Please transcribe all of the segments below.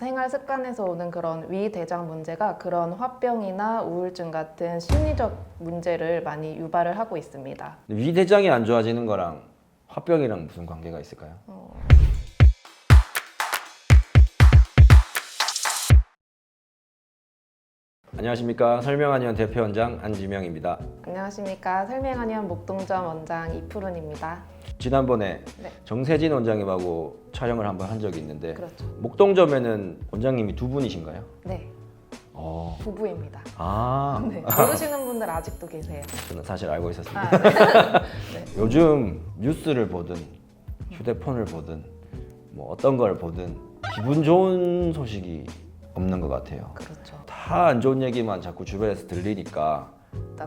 생활 습관에서 오는 그런 위대장 문제가 그런 화병이나 우울증 같은 심리적 문제를 많이 유발을 하고 있습니다. 위대장이 안 좋아지는 거랑 화병이랑 무슨 관계가 있을까요? 안녕하십니까. 설명한의원 대표원장 안지명입니다. 안녕하십니까. 설명한의원 목동점 원장 이푸른입니다. 지난번에 네. 정세진 원장님하고 촬영을 한번 한 적이 있는데 그렇죠. 목동점에는 원장님이 두 분이신가요? 네, 어. 부부입니다. 아, 네, 모르시는 분들 아직도 계세요. 저는 사실 알고 있었습니다. 아, 네. 요즘 뉴스를 보든 휴대폰을 보든 뭐 어떤 걸 보든 기분 좋은 소식이 없는 것 같아요. 그렇죠. 다 안 좋은 얘기만 자꾸 주변에서 들리니까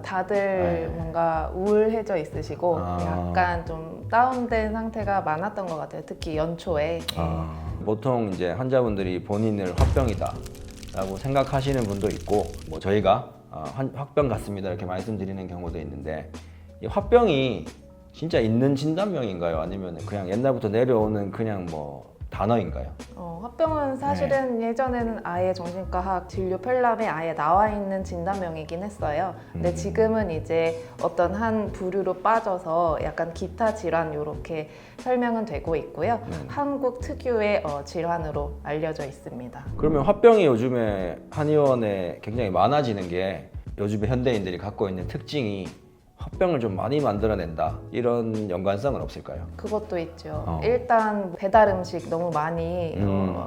다들 네. 뭔가 우울해져 있으시고 아. 약간 좀 다운된 상태가 많았던 것 같아요. 특히 연초에. 보통 이제 환자분들이 본인을 화병이다라고 생각하시는 분도 있고 뭐 저희가 화병 같습니다 이렇게 말씀드리는 경우도 있는데 이 화병이 진짜 있는 진단명인가요? 아니면 그냥 옛날부터 내려오는 그냥 뭐 단어인가요? 화병은 사실은 예전에는 아예 정신과학 진료 편람에 아예 나와 있는 진단명이긴 했어요. 근데 지금은 이제 어떤 한 부류로 빠져서 약간 기타 질환 이렇게 설명은 되고 있고요. 한국 특유의 질환으로 알려져 있습니다. 그러면 화병이 요즘에 한의원에 굉장히 많아지는 게 요즘에 현대인들이 갖고 있는 특징이 화병을 좀 많이 만들어낸다 이런 연관성은 없을까요? 그것도 있죠. 일단 배달 음식 너무 많이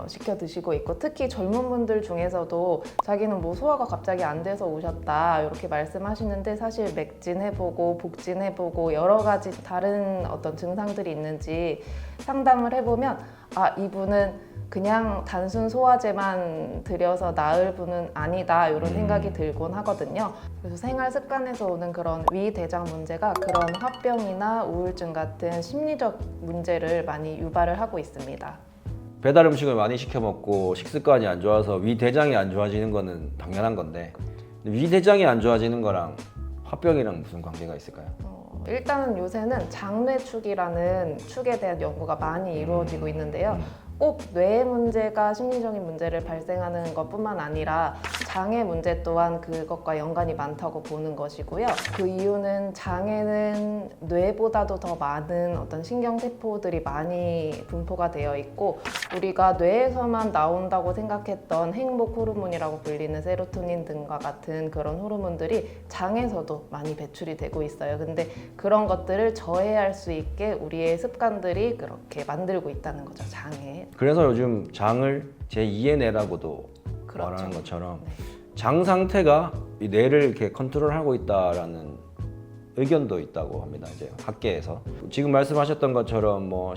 시켜 드시고 있고 특히 젊은 분들 중에서도 자기는 뭐 소화가 갑자기 안 돼서 오셨다 이렇게 말씀하시는데 사실 맥진해보고 복진해보고 여러 가지 다른 어떤 증상들이 있는지 상담을 해보면 아 이분은 그냥 단순 소화제만 들여서 나을 분은 아니다 이런 생각이 들곤 하거든요. 그래서 생활 습관에서 오는 그런 위대장 문제가 그런 화병이나 우울증 같은 심리적 문제를 많이 유발을 하고 있습니다. 배달 음식을 많이 시켜 먹고 식습관이 안 좋아서 위대장이 안 좋아지는 거는 당연한 건데 위대장이 안 좋아지는 거랑 화병이랑 무슨 관계가 있을까요? 일단은 요새는 장뇌축이라는 축에 대한 연구가 많이 이루어지고 있는데요. 꼭 뇌 문제가 심리적인 문제를 발생하는 것뿐만 아니라 장애 문제 또한 그것과 연관이 많다고 보는 것이고요. 그 이유는 장애는 뇌보다도 더 많은 어떤 신경세포들이 많이 분포가 되어 있고 우리가 뇌에서만 나온다고 생각했던 행복 호르몬이라고 불리는 세로토닌 등과 같은 그런 호르몬들이 장에서도 많많이 배출이 되고 있어요. 근데 그런 것들을 저해할 수 있게 우리의 습관들이 그렇게 만들고 있다는 거죠, 장에. 그래서 요즘 장을 제2의 뇌라고도 그렇죠. 말하는 것처럼 네. 장 상태가 이 뇌를 이렇게 컨트롤하고 있다라는 의견도 있다고 합니다. 이제 학계에서 지금 말씀하셨던 것처럼 뭐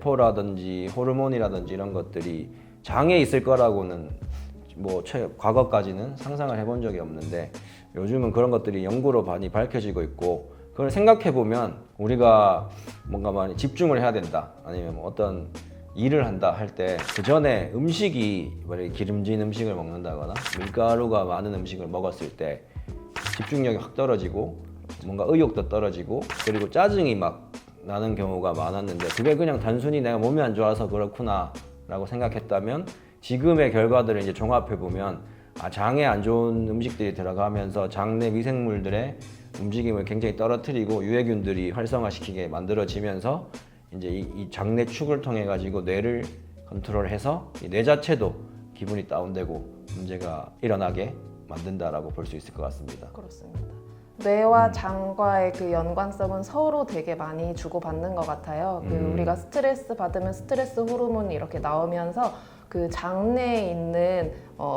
신경세포라든지 호르몬이라든지 이런 것들이 장에 있을 거라고는 뭐 과거까지는 상상을 해본 적이 없는데 요즘은 그런 것들이 연구로 많이 밝혀지고 있고 그걸 생각해 보면 우리가 뭔가 많이 집중을 해야 된다 아니면 뭐 어떤 일을 한다 할 때 그 전에 음식이 만약에 기름진 음식을 먹는다거나 밀가루가 많은 음식을 먹었을 때 집중력이 확 떨어지고 뭔가 의욕도 떨어지고 그리고 짜증이 막 나는 경우가 많았는데 그게 그냥 단순히 내가 몸이 안 좋아서 그렇구나 라고 생각했다면 지금의 결과들을 이제 종합해 보면 장에 안 좋은 음식들이 들어가면서 장내 미생물들의 움직임을 굉장히 떨어뜨리고 유해균들이 활성화시키게 만들어지면서 이제 이 장내축을 통해 가지고 뇌를 컨트롤해서 이 뇌 자체도 기분이 다운되고 문제가 일어나게 만든다라고 볼 수 있을 것 같습니다. 그렇습니다. 뇌와 장과의 그 연관성은 서로 되게 많이 주고받는 것 같아요. 우리가 스트레스 받으면 스트레스 호르몬이 이렇게 나오면서 그 장내에 있는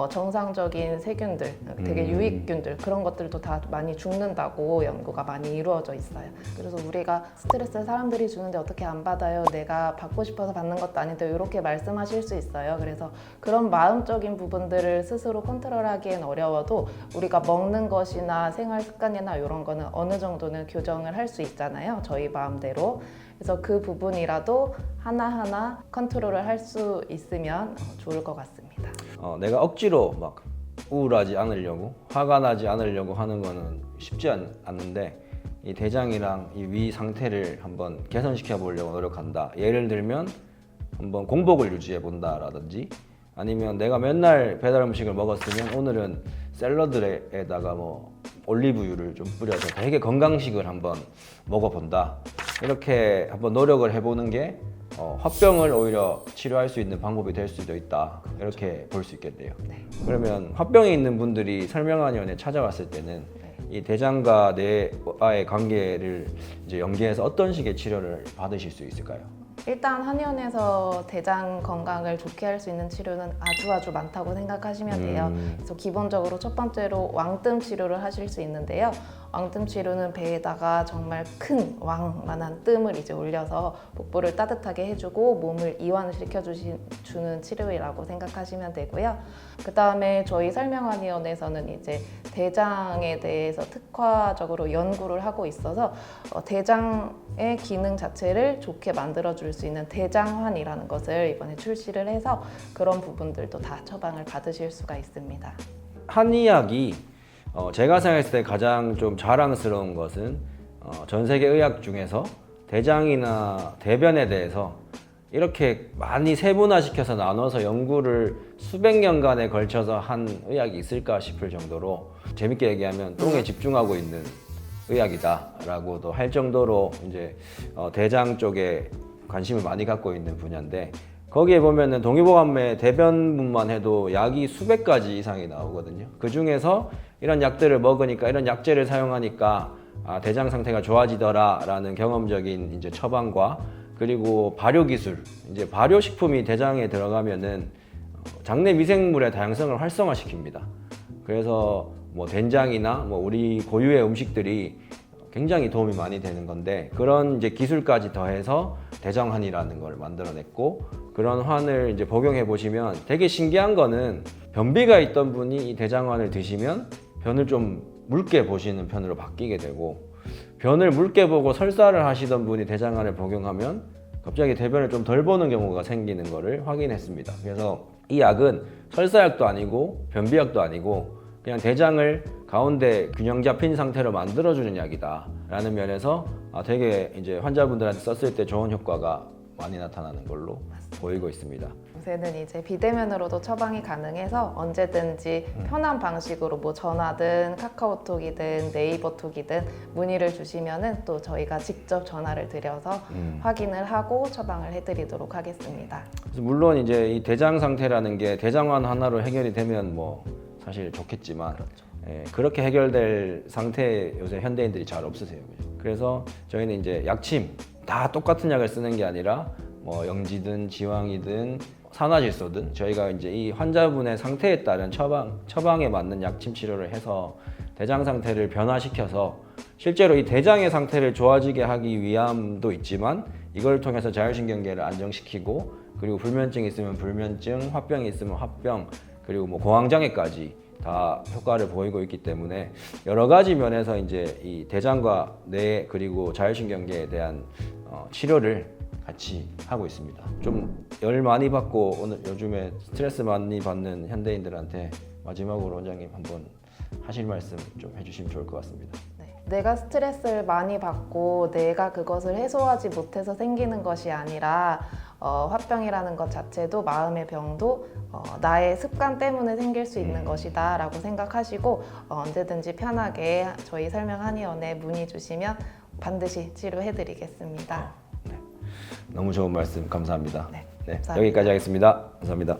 정상적인 세균들, 되게 유익균들 그런 것들도 다 많이 죽는다고 연구가 많이 이루어져 있어요. 그래서 우리가 스트레스를 사람들이 주는데 어떻게 안 받아요? 내가 받고 싶어서 받는 것도 아닌데 이렇게 말씀하실 수 있어요. 그래서 그런 마음적인 부분들을 스스로 컨트롤하기엔 어려워도 우리가 먹는 것이나 생활 습관이나 이런 거는 어느 정도는 교정을 할 수 있잖아요. 저희 마음대로. 그래서 그 부분이라도 하나하나 컨트롤을 할 수 있으면 좋을 것 같습니다. 내가 억지로 막 우울하지 않으려고 화가 나지 않으려고 하는 거는 쉽지 않는데 이 대장이랑 이 위 상태를 한번 개선시켜 보려고 노력한다. 예를 들면 한번 공복을 유지해 본다라든지 아니면 내가 맨날 배달 음식을 먹었으면 오늘은 샐러드에다가 뭐 올리브유를 좀 뿌려서 되게 건강식을 한번 먹어본다. 이렇게 한번 노력을 해보는 게 화병을 오히려 치료할 수 있는 방법이 될 수도 있다. 이렇게 볼 수 있겠네요. 그러면 화병이 있는 분들이 설명한의원에 찾아왔을 때는 이 대장과 뇌와의 관계를 이제 연계해서 어떤 식의 치료를 받으실 수 있을까요? 일단 한의원에서 대장 건강을 좋게 할 수 있는 치료는 아주 많다고 생각하시면 돼요. 그래서 기본적으로 첫 번째로 왕뜸 치료를 하실 수 있는데요. 왕뜸 치료는 배에다가 정말 큰 왕만한 뜸을 이제 올려서 복부를 따뜻하게 해주고 몸을 이완시켜 주는 치료라고 생각하시면 되고요. 그 다음에 저희 설명한의원에서는 이제 대장에 대해서 특화적으로 연구를 하고 있어서 대장의 기능 자체를 좋게 만들어줄 수 있는 대장환이라는 것을 이번에 출시를 해서 그런 부분들도 다 처방을 받으실 수가 있습니다. 한의학이 제가 생각했을 때 가장 좀 자랑스러운 것은 전 세계 의학 중에서 대장이나 대변에 대해서 이렇게 많이 세분화시켜서 나눠서 연구를 수백 년간에 걸쳐서 한 의학이 있을까 싶을 정도로 재밌게 얘기하면 똥에 집중하고 있는 의학이다라고도 할 정도로 이제 대장 쪽에 관심을 많이 갖고 있는 분야인데 거기에 보면은 동의보감에 대변분만 해도 약이 수백 가지 이상이 나오거든요. 그 중에서 이런 약들을 먹으니까 이런 약재를 사용하니까 대장 상태가 좋아지더라라는 경험적인 이제 처방과 그리고 발효 기술, 이제 발효 식품이 대장에 들어가면은 장내 미생물의 다양성을 활성화시킵니다. 그래서 뭐 된장이나 뭐 우리 고유의 음식들이 굉장히 도움이 많이 되는 건데 그런 이제 기술까지 더해서 대장환이라는 걸 만들어냈고 그런 환을 이제 복용해 보시면 되게 신기한 거는 변비가 있던 분이 이 대장환을 드시면 변을 좀 묽게 보시는 편으로 바뀌게 되고 변을 묽게 보고 설사를 하시던 분이 대장환을 복용하면 갑자기 대변을 좀 덜 보는 경우가 생기는 거를 확인했습니다. 그래서 이 약은 설사약도 아니고 변비약도 아니고 그냥 대장을 가운데 균형 잡힌 상태로 만들어주는 약이다 라는 면에서 되게 이제 환자분들한테 썼을 때 좋은 효과가 많이 나타나는 걸로 보이고 있습니다. 요새는 이제 비대면으로도 처방이 가능해서 언제든지 편한 방식으로 뭐 전화든 카카오톡이든 네이버톡이든 문의를 주시면은 또 저희가 직접 전화를 드려서 확인을 하고 처방을 해드리도록 하겠습니다. 그래서 물론 이제 이 대장 상태라는 게 대장환 하나로 해결이 되면 뭐 사실 좋겠지만 그렇게 해결될 상태에 요새 현대인들이 잘 없으세요. 그래서 저희는 이제 약침 다 똑같은 약을 쓰는 게 아니라 뭐 영지든 지황이든 산화질소든 저희가 이제 이 환자분의 상태에 따른 처방에 맞는 약침 치료를 해서 대장 상태를 변화시켜서 실제로 이 대장의 상태를 좋아지게 하기 위함도 있지만 이걸 통해서 자율신경계를 안정시키고 그리고 불면증이 있으면 불면증, 화병이 있으면 화병 그리고 뭐 공황장애까지 다 효과를 보이고 있기 때문에 여러 가지 면에서 이제 이 대장과 뇌 그리고 자율신경계에 대한 치료를 같이 하고 있습니다. 좀 열 많이 받고 오늘 요즘에 스트레스 많이 받는 현대인들한테 마지막으로 원장님 한번 하실 말씀 좀 해주시면 좋을 것 같습니다. 내가 스트레스를 많이 받고 내가 그것을 해소하지 못해서 생기는 것이 아니라 화병이라는 것 자체도 마음의 병도 나의 습관 때문에 생길 수 있는 것이다 라고 생각하시고 언제든지 편하게 저희 설명한의원에 문의 주시면 반드시 치료해 드리겠습니다. 너무 좋은 말씀 감사합니다. 네, 네, 감사합니다. 여기까지 하겠습니다. 감사합니다.